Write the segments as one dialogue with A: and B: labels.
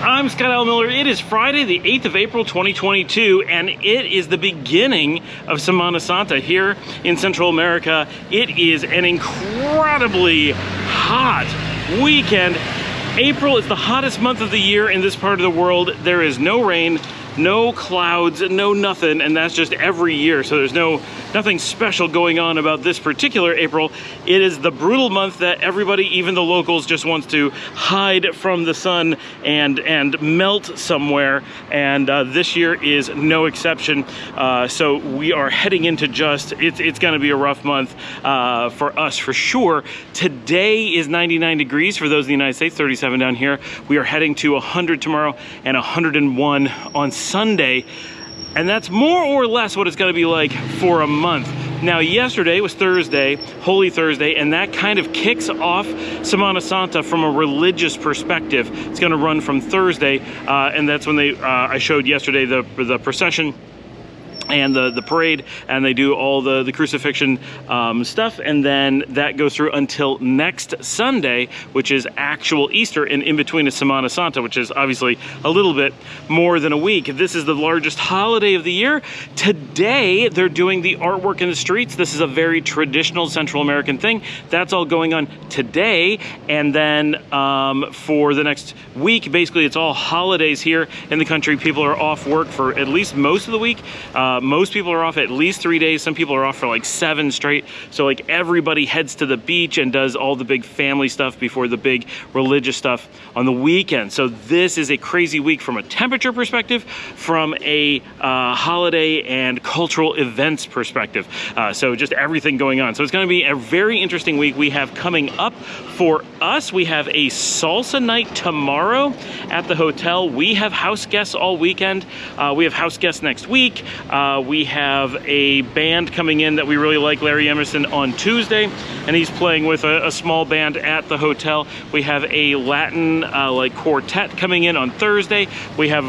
A: I'm Scott L. Miller. It is Friday, the 8th of April, 2022, and it is the beginning of Semana Santa here in Central America. It is an incredibly hot weekend. April is the hottest month of the year in this part of the world. There is no rain, no clouds, no nothing, and that's just every year. So there's nothing special going on about this particular April. It is the brutal month that everybody, even the locals, just wants to hide from the sun and melt somewhere. And this year is no exception. So we are heading into it's going to be a rough month for us for sure. Today is 99 degrees for those in the United States, 37 down here. We are heading to 100 tomorrow and 101 on Sunday, and that's more or less what it's going to be like for a month. Now, yesterday was Thursday, Holy Thursday, and that kind of kicks off Semana Santa from a religious perspective. It's going to run from Thursday, and that's when I showed yesterday the procession and the parade, and they do all the crucifixion stuff, and then that goes through until next Sunday, which is actual Easter, and in between is Semana Santa, which is obviously a little bit more than a week. This is the largest holiday of the year. Today, they're doing the artwork in the streets. This is a very traditional Central American thing. That's all going on today, and then for the next week, basically it's all holidays here in the country. People are off work for at least most of the week. Most people are off at least 3 days. Some people are off for like 7 straight. So like everybody heads to the beach and does all the big family stuff before the big religious stuff on the weekend. So this is a crazy week from a temperature perspective, from a holiday and cultural events perspective. So just everything going on. So it's going to be a very interesting week. We have coming up for us, we have a salsa night tomorrow at the hotel. We have house guests all weekend. We have house guests next week. We have a band coming in that we really like, Larry Emerson, on Tuesday, and he's playing with a small band at the hotel. We have a Latin like quartet coming in on Thursday. We have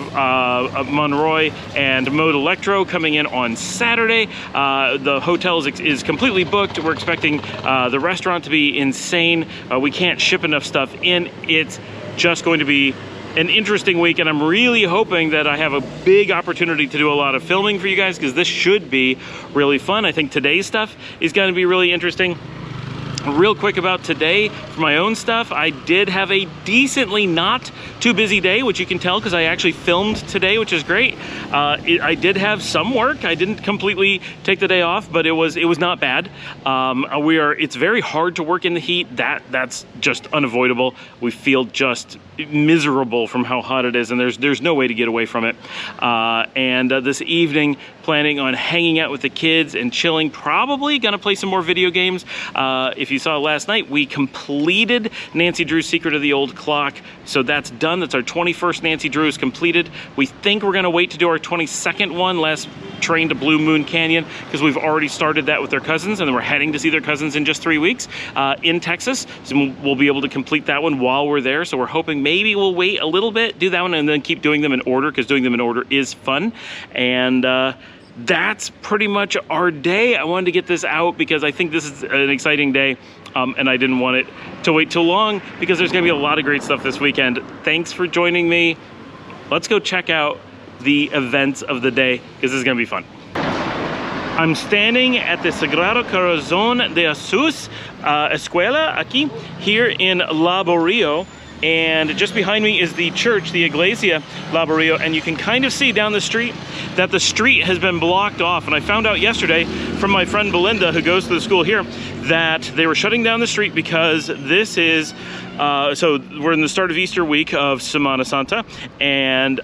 A: Monroy and Mode Electro coming in on Saturday. The hotel is completely booked. We're expecting the restaurant to be insane. We can't ship enough stuff in. It's just going to be an interesting week, and I'm really hoping that I have a big opportunity to do a lot of filming for you guys, because this should be really fun. I think today's stuff is going to be really interesting. Real quick about today, for my own stuff, I did have a decently not too busy day, which you can tell because I actually filmed today, which is great. I did have some work. I didn't completely take the day off, but it was not bad. It's very hard to work in the heat. That's just unavoidable. We feel just miserable from how hot it is, and there's no way to get away from it. And this evening, planning on hanging out with the kids and chilling. Probably gonna play some more video games. If you saw last night, we completed Nancy Drew's Secret of the Old Clock, so that's done. That's our 21st Nancy Drew is completed. We think we're gonna wait to do our 22nd one, Last Train to Blue Moon Canyon, because we've already started that with their cousins, and then we're heading to see their cousins in just 3 weeks in Texas. So we'll be able to complete that one while we're there. So we're hoping maybe we'll wait a little bit, do that one, and then keep doing them in order, because doing them in order is fun. And that's pretty much our day. I wanted to get this out because I think this is an exciting day, and I didn't want it to wait too long, because there's gonna be a lot of great stuff this weekend. Thanks for joining me. Let's go check out the events of the day, because this is gonna be fun. I'm standing at the Sagrado Corazón de Jesús Escuela aquí, here in Laborio. And just behind me is the church, the Iglesia Laborio, and you can kind of see down the street that the street has been blocked off. And I found out yesterday from my friend Belinda, who goes to the school here, that they were shutting down the street because this is, so we're in the start of Easter week of Semana Santa, and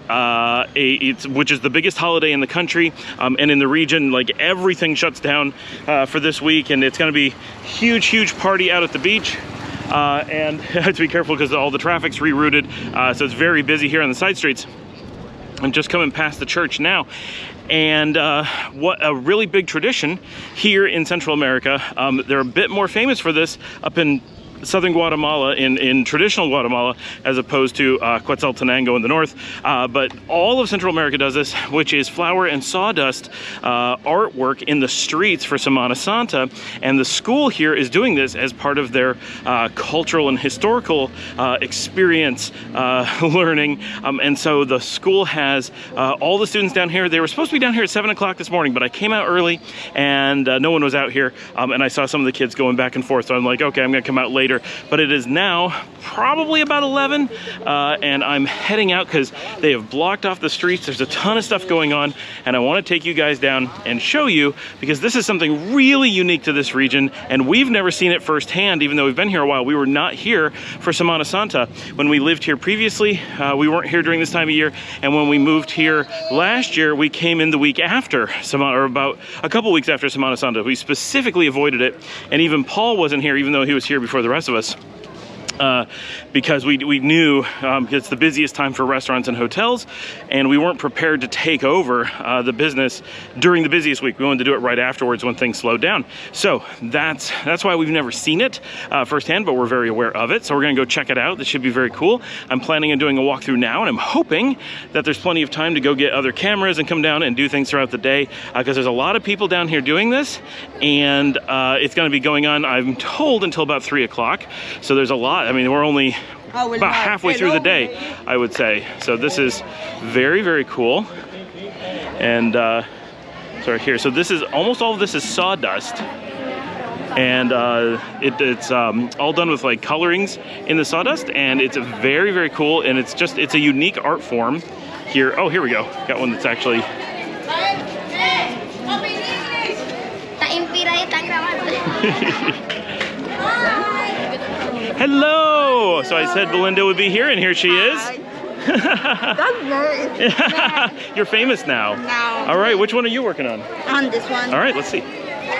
A: which is the biggest holiday in the country and in the region. Like, everything shuts down for this week, and it's gonna be huge party out at the beach. And have to be careful because all the traffic's rerouted, so it's very busy here on the side streets. I'm just coming past the church now, and what a really big tradition here in Central America. They're a bit more famous for this up in southern Guatemala, in traditional Guatemala, as opposed to Quetzaltenango in the north. But all of Central America does this, which is flour and sawdust artwork in the streets for Semana Santa. And the school here is doing this as part of their cultural and historical experience learning. And so the school has all the students down here. They were supposed to be down here at 7 o'clock this morning, but I came out early and no one was out here. And I saw some of the kids going back and forth. So I'm like, okay, I'm gonna come out later. But it is now probably about 11 and I'm heading out because they have blocked off the streets. There's a ton of stuff going on and I want to take you guys down and show you, because this is something really unique to this region and we've never seen it firsthand. Even though we've been here a while, we were not here for Semana Santa when we lived here previously. We weren't here during this time of year, and when we moved here last year, we came in the week after Semana, or about a couple weeks after Semana Santa. We specifically avoided it, and even Paul wasn't here, even though he was here before the rest of us. Because we knew it's the busiest time for restaurants and hotels, and we weren't prepared to take over the business during the busiest week. We wanted to do it right afterwards when things slowed down. So that's why we've never seen it firsthand, but we're very aware of it. So we're gonna go check it out. This should be very cool. I'm planning on doing a walkthrough now, and I'm hoping that there's plenty of time to go get other cameras and come down and do things throughout the day, because there's a lot of people down here doing this, and it's gonna be going on, I'm told, until about 3 o'clock. So there's a lot. I mean, we're only about halfway through the day, I would say. So this is very, very cool. And sorry, here. So this is, almost all of this is sawdust. And it's all done with like colorings in the sawdust. And it's very, very cool. And it's a unique art form here. Oh, here we go. Got one that's actually... Hello! So I said Belinda would be here, and here she is.
B: That's nice.
A: You're famous now.
B: No.
A: All right, which one are you working on?
B: On this one.
A: All right, let's see.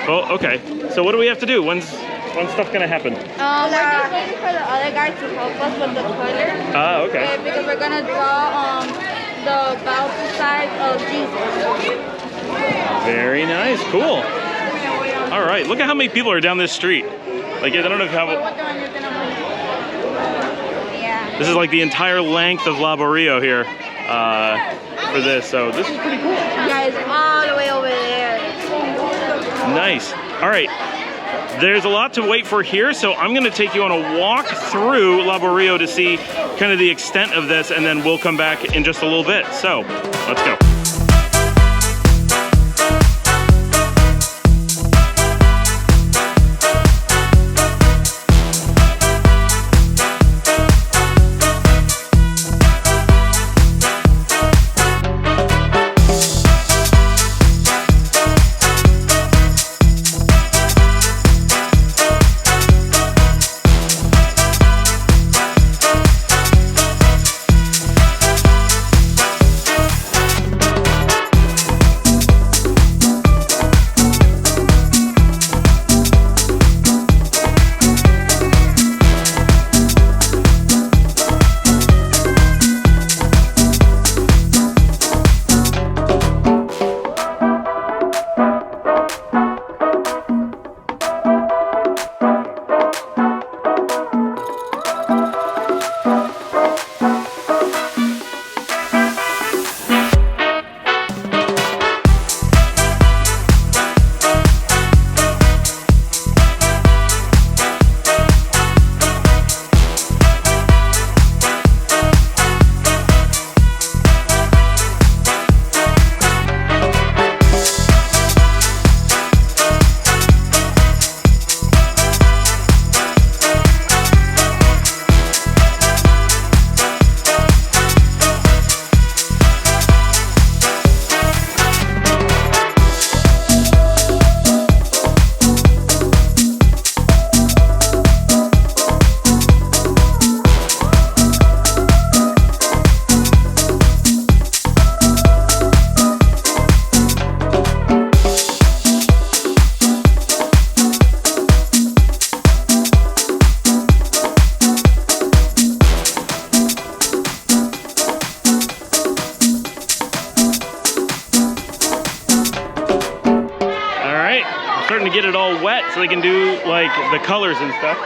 A: Well, okay. So what do we have to do? When's stuff gonna happen?
B: We're just waiting for the other guy to help us with the color.
A: Ah, okay.
B: Because we're gonna draw the bounty side of Jesus.
A: Very nice, cool. All right, look at how many people are down this street. Like, I don't know how...
B: Yeah.
A: This is like the entire length of Laborio here for this, so this is pretty cool.
B: Guys, all the way over there.
A: Nice. All right. There's a lot to wait for here, so I'm going to take you on a walk through Laborio to see kind of the extent of this, and then we'll come back in just a little bit. So, let's go. starting to get it all wet so they can do like the colors and stuff.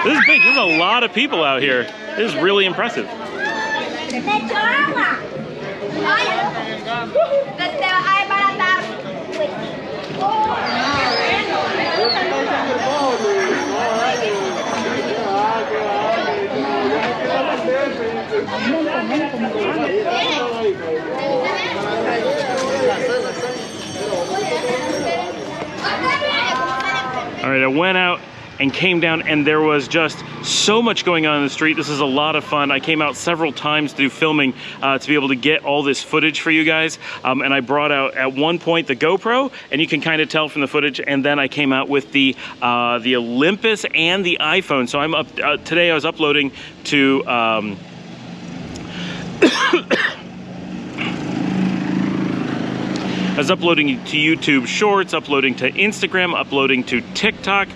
A: This is big. There's a lot of people out here. This is really impressive. All right, I went out and came down, and there was just so much going on in the street. This is a lot of fun. I came out several times to do filming to be able to get all this footage for you guys. And I brought out at one point the GoPro, and you can kind of tell from the footage. And then I came out with the Olympus and the iPhone. So I'm up today. I was uploading to. I was uploading to YouTube Shorts, uploading to Instagram, uploading to TikTok,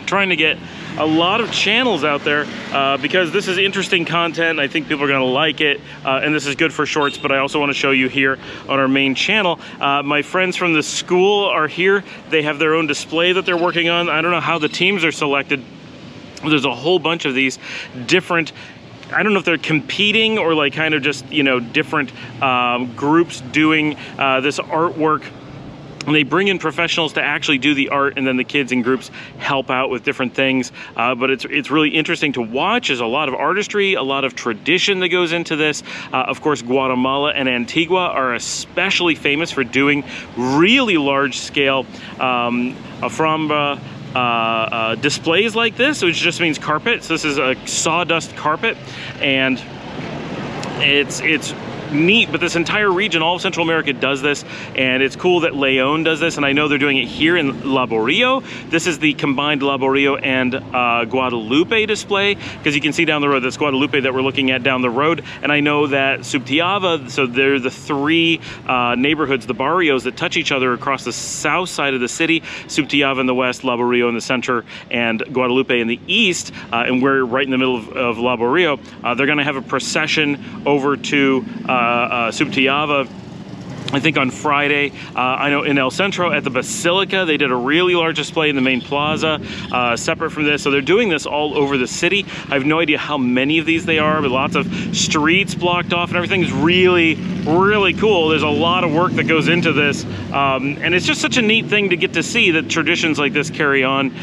A: trying to get a lot of channels out there because this is interesting content. I think people are going to like it, and this is good for Shorts, but I also want to show you here on our main channel. My friends from the school are here. They have their own display that they're working on. I don't know how the teams are selected. There's a whole bunch of these different, I don't know if they're competing or like kind of just, you know, different groups doing this artwork. And they bring in professionals to actually do the art, and then the kids in groups help out with different things. But it's really interesting to watch. There's a lot of artistry, a lot of tradition that goes into this. Of course, Guatemala and Antigua are especially famous for doing really large-scale Alfambra displays like this, which just means carpet. So this is a sawdust carpet, and it's neat, but this entire region, all of Central America does this, and it's cool that Leon does this, and I know they're doing it here in Laborio. This is the combined Laborio and Guadalupe display, because you can see down the road, that's Guadalupe that we're looking at down the road, and I know that Sutiava, so they're the three neighborhoods, the barrios that touch each other across the south side of the city, Sutiava in the west, Laborio in the center, and Guadalupe in the east, and we're right in the middle of Laborio. They're gonna have a procession over to Sutiava, I think on Friday. I know in El Centro at the Basilica, they did a really large display in the main plaza, separate from this. So they're doing this all over the city. I have no idea how many of these they are, but lots of streets blocked off and everything is really, really cool. There's a lot of work that goes into this. And it's just such a neat thing to get to see that traditions like this carry on.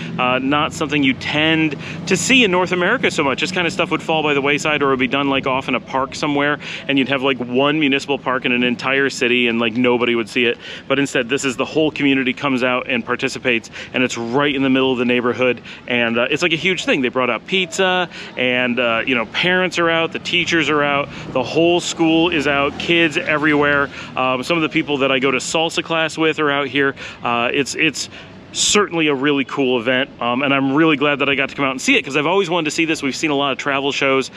A: Not something you tend to see in North America so much. This kind of stuff would fall by the wayside, or it would be done like off in a park somewhere, and you'd have like one municipal park in an entire city, and like nobody would see it. But instead, this is the whole community comes out and participates, and it's right in the middle of the neighborhood, and it's like a huge thing. They brought out pizza, and you know, parents are out, the teachers are out, the whole school is out, kids everywhere. Some of the people that I go to salsa class with are out here. It's certainly a really cool event, and I'm really glad that I got to come out and see it, because I've always wanted to see this. We've seen a lot of travel shows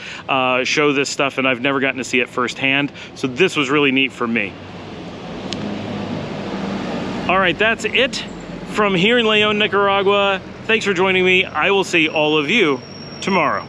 A: show this stuff, and I've never gotten to see it firsthand, so this was really neat for me. All right, that's it from here in Leon, Nicaragua. Thanks for joining me. I will see all of you tomorrow.